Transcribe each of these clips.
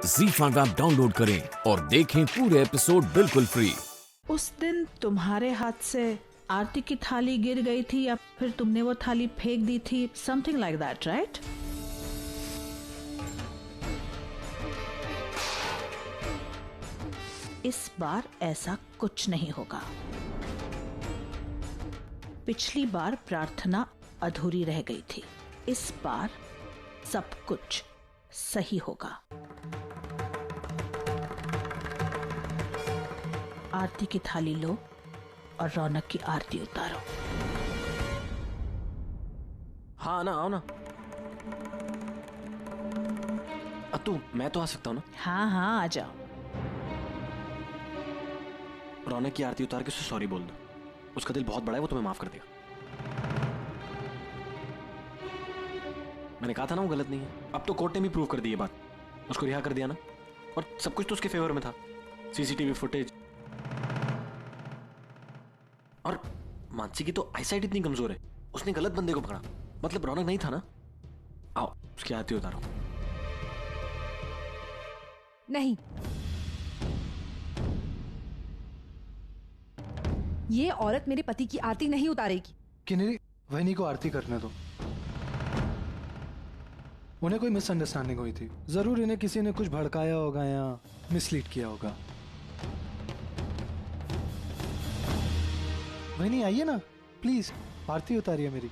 ZEE5 app download करें और देखें पूरे एपिसोड बिल्कुल फ्री। उस दिन तुम्हारे हाथ से आरती की थाली गिर गई थी या फिर तुमने वो थाली फेंक दी थी, समथिंग लाइक दैट, राइट? इस बार ऐसा कुछ नहीं होगा। पिछली बार प्रार्थना अधूरी रह गई थी, इस बार सब कुछ सही होगा। आरती की थाली लो और रौनक की आरती उतारो। हाँ ना, आओ ना। अतु, मैं तो आ सकता हूँ ना? हाँ हाँ, आ जाओ। रौनक की आरती उतार के उसे सॉरी बोल दो। उसका दिल बहुत बड़ा है, वो तुम्हें माफ कर देगा। मैंने कहा था ना वो गलत नहीं है। अब तो कोर्ट ने भी प्रूव कर दी ये बात। उसको रिहा कर दिया ना, और सब कुछ तो उसके फेवर में था। सीसीटीवी फुटेज, और मानसी की तो आईसाइट इतनी कमजोर है, उसने गलत बंदे को पकड़ा। मतलब रौनक नहीं था ना। आओ, उसकी आरती उतारो। नहीं, ये औरत मेरे पति की आरती नहीं उतारेगी। किन्नरी, वहनी को आरती करने दो। उन्हें कोई मिसअंडरस्टैंडिंग हुई थी। जरूर इन्हें किसी ने कुछ भड़काया होगा या मिसलीड किया होगा। वहनी आइए ना, प्लीज आरती उतारिए मेरी।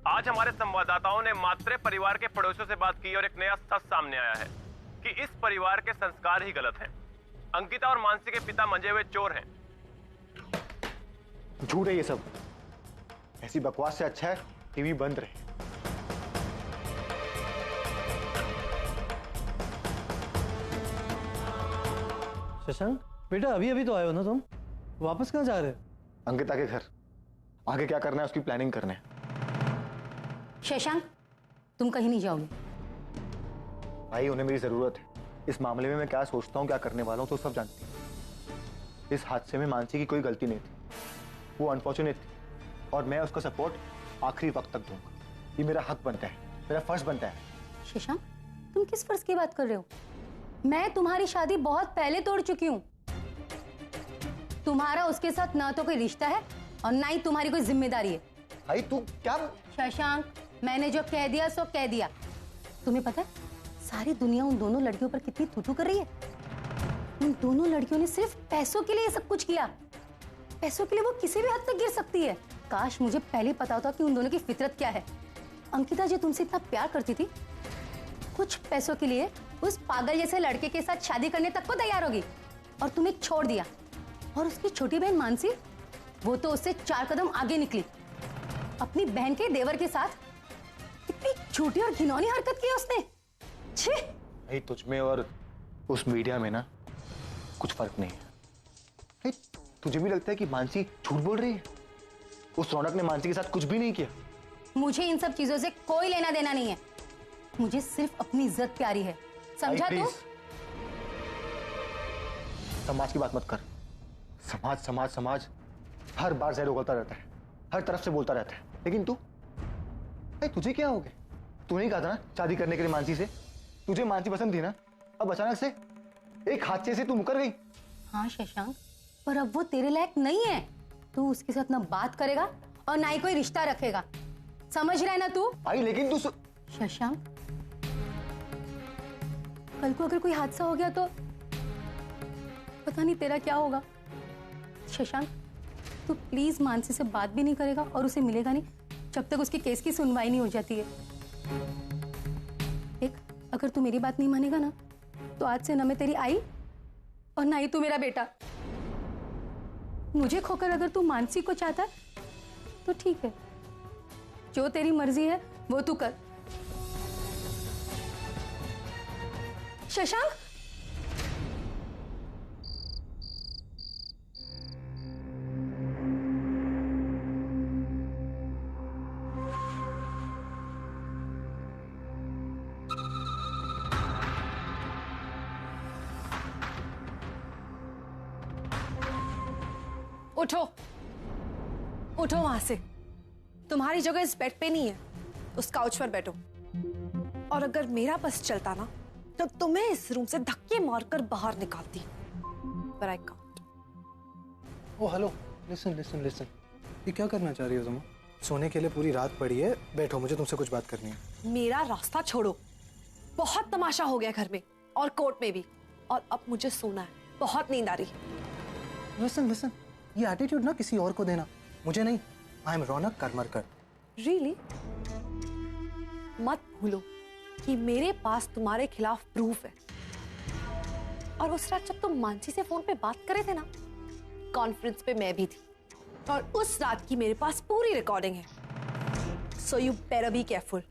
आज हमारे संवाददाताओं ने मात्रे परिवार के पड़ोसियों से बात की और एक नया सच सामने आया है कि इस परिवार के संस्कार ही गलत हैं। अंकिता और मानसी के पिता मंजे हुए चोर हैं। झूठ है ये सब। ऐसी बकवास से अच्छा है टीवी बंद रहे। शशांक बेटा, अभी अभी तो आए हो ना तुम? वापस कहाँ जा रहे हो? अंकिता के घर। आगे क्या करना है उसकी प्लानिंग करने। शशांक, तुम कहीं नहीं जाओगे। भाई, उन्हें मेरी जरूरत है। इस मामले में मैं क्या सोचता हूँ, क्या करने वाला हूँ, तो सब जानती है। इस हादसे में मानसी की कोई गलती नहीं थी। वो अनफॉर्चुनेट थी और मैं उसका सपोर्ट आखिरी वक्त तक दूंगा। ये मेरा हक बनता है, मेरा फर्ज बनता है। शशांक, तुम किस फर्ज की बात कर रहे हो? मैं तुम्हारी शादी बहुत पहले तोड़ चुकी हूँ। तुम्हारा उसके साथ ना तो कोई रिश्ता है और ना ही तुम्हारी कोई जिम्मेदारी है। भाई तू क्या? शशांक, मैंने जो कह दिया सो कह दिया। तुम्हें पता है सारी दुनिया उन दोनों लड़कियों पर कितनी थूथू कर रही है। उन दोनों लड़कियों ने सिर्फ पैसों के लिए सब कुछ किया। पैसों के लिए वो किसी भी हद तक गिर सकती है। काश मुझे पहले पता होता कि उन दोनों की फितरत क्या है। अंकिता जो तुमसे इतना प्यार करती थी, कुछ पैसों के लिए उस पागल जैसे लड़के के साथ शादी करने तक को तैयार होगी, और तुम्हें छोड़ दिया। और उसकी छोटी बहन मानसी, वो तो उससे 4 कदम आगे निकली। अपनी बहन के देवर के साथ कितनी छोटी और घिनौनी हरकत की उसने। छी! भाई, तुझ में और उस मीडिया में ना कुछ फर्क नहीं है। भाई, तुझे भी लगता है कि मानसी झूठ बोल रही है? उस रौनक ने मानसी के साथ कुछ भी नहीं किया। मुझे इन सब चीजों से कोई लेना देना नहीं है। मुझे सिर्फ अपनी इज्जत प्यारी है, समझा तू? समाज की बात मत कर। समाज समाज समाज हर बार जहर उगलता रहता है, हर तरफ से बोलता रहता है। लेकिन तू, भाई तुझे क्या हो गया? तूने ही कहा था ना शादी करने के लिए मानसी से। तुझे मानसी पसंद थी ना, अब अचानक से एक हादसे से तू मुकर गई। हाँ शशांक, पर अब वो तेरे लायक नहीं है। तू उसके साथ ना बात करेगा और ना ही कोई रिश्ता रखेगा, समझ रहा है ना तू? भाई लेकिन तू शशांक, कल को अगर कोई हादसा हो गया तो पता नहीं तेरा क्या होगा। शशांक, तू प्लीज मानसी से बात भी नहीं करेगा और उसे मिलेगा नहीं, जब तक उसके केस की सुनवाई नहीं हो जाती है। देख, अगर तू मेरी बात नहीं मानेगा ना, तो आज से ना मैं तेरी आई और ना ही तू मेरा बेटा। मुझे खोकर अगर तू मानसी को चाहता है तो ठीक है, जो तेरी मर्जी है वो तू कर। शशांक, उठो, उठो वहां से। तुम्हारी जगह इस बेड पे नहीं है, उस काउच पर बैठो। और अगर मेरा बस चलता ना तो तुम्हें इस रूम से धक्के मारकर बाहर निकालती। पर I can't. Oh hello, listen listen listen, ये क्या करना चाह रही हो तुम? सोने के लिए पूरी रात पड़ी है, बैठो, मुझे तुमसे कुछ बात करनी है। मेरा रास्ता छोड़ो। बहुत तमाशा हो गया घर में और कोर्ट में भी, और अब मुझे सोना है, बहुत नींद आ रही। लिसन लिसन, ये एटीट्यूड ना किसी और को देना, मुझे नहीं। I am Raunak Karmarkar. Really? मत भूलो कि मेरे पास तुम्हारे खिलाफ प्रूफ है। और उस रात जब तुम मानसी से फोन पे बात करे थे ना, कॉन्फ्रेंस पे मैं भी थी, और उस रात की मेरे पास पूरी रिकॉर्डिंग है। So you better be careful.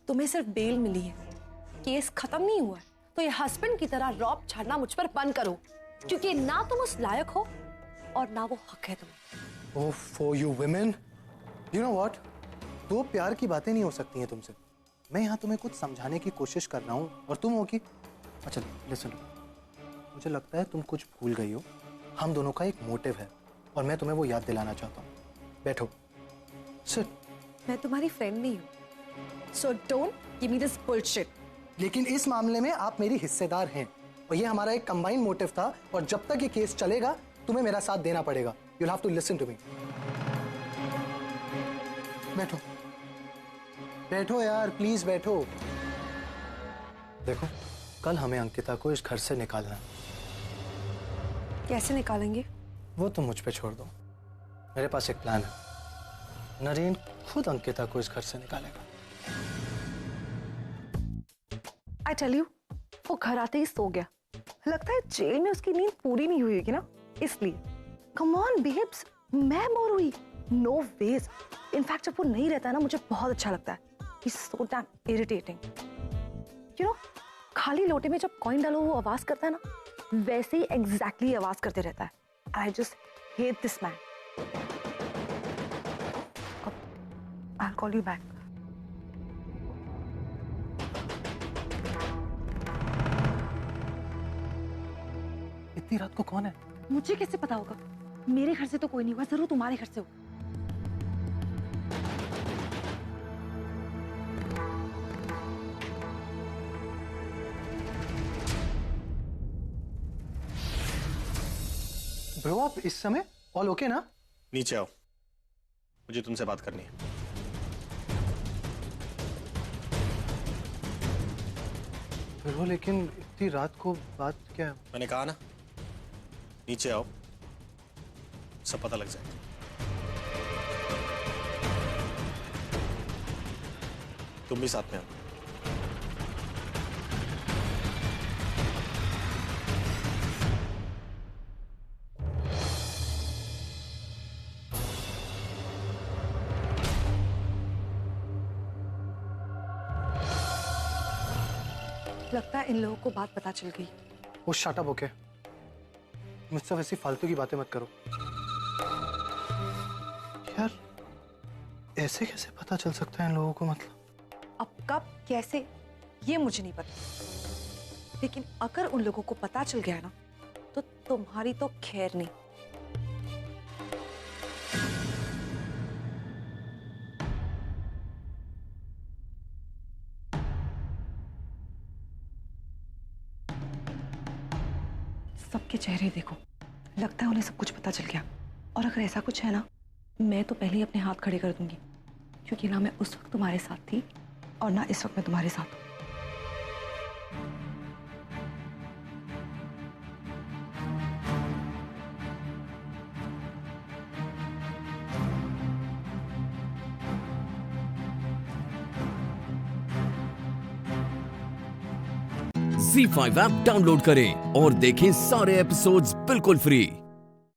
तुम्हें सिर्फ बेल मिली है, केस खत्म नहीं हुआ है, तो ये हस्बैंड की तरह रौब झाड़ना मुझ पर बंद करो, क्योंकि ना तुम उस लायक हो और ना वो हक है तुम्हें। Oh for you women, you know what, दो प्यार की बातें नहीं हो सकती हैं तुमसे। मैं यहाँ तुम्हें कुछ समझाने की कोशिश कर रहा हूँ और तुम हो कि अच्छा लिसन, मुझे लगता है तुम कुछ भूल गई हो। हम दोनों का एक मोटिव है और मैं तुम्हें वो याद दिलाना चाहता हूँ। बैठो, सिट। मैं तुम्हारी फ्रेंड नहीं हूँ, so don't give me this bullshit. लेकिन इस मामले में आप मेरी हिस्सेदार हैं और ये हमारा एक कंबाइंड मोटिव था, और जब तक ये केस चलेगा तुम्हें मेरा साथ देना पड़ेगा। You'll have to listen to me. बैठो बैठो यार, प्लीज बैठो। देखो, कल हमें अंकिता को इस घर से निकालना है। कैसे निकालेंगे? वो तुम मुझ पे छोड़ दो, मेरे पास एक प्लान है। नरेन खुद अंकिता को इस घर से निकालेगा। आई टेल यू, वो घर आते ही सो गया। लगता है जेल में उसकी नींद पूरी नहीं हुई होगी ना, इसलिए। कम ऑन बेब्स, मैं बोर हुई? No ways. इनफैक्ट जब वो नहीं रहता है ना, मुझे बहुत अच्छा लगता है। He's so damn irritating. You know, खाली लोटे में जब कॉइन डालो वो आवाज करता है ना, वैसे ही एग्जैक्टली आवाज करते रहता है। I just hate this man. I'll call you back. इतनी रात को कौन है? मुझे कैसे पता होगा? मेरे घर से तो कोई नहीं हुआ, जरूर तुम्हारे घर से हो। ब्रो, आप इस समय ऑल ओके ना? नीचे आओ, मुझे तुमसे बात करनी है। ब्रो, लेकिन इतनी रात को बात क्या है? मैंने कहा ना, नीचे आओ, सब पता लग जाएगा। तुम भी साथ में आओ। लगता है इन लोगों को बात पता चल गई। वो शट अप, ओके? मुझसे वैसी फालतू की बातें मत करो यार। ऐसे कैसे पता चल सकता है इन लोगों को? मतलब अब कब कैसे ये मुझे नहीं पता, लेकिन अगर उन लोगों को पता चल गया ना, तो तुम्हारी तो खैर नहीं। सबके चेहरे देखो, लगता है उन्हें सब कुछ पता चल गया। और अगर ऐसा कुछ है ना, मैं तो पहले ही अपने हाथ खड़े कर दूंगी, क्योंकि ना मैं उस वक्त तुम्हारे साथ थी और ना इस वक्त मैं तुम्हारे साथ हूं। ZEE5 ऐप डाउनलोड करें और देखें सारे एपिसोड्स बिल्कुल फ्री।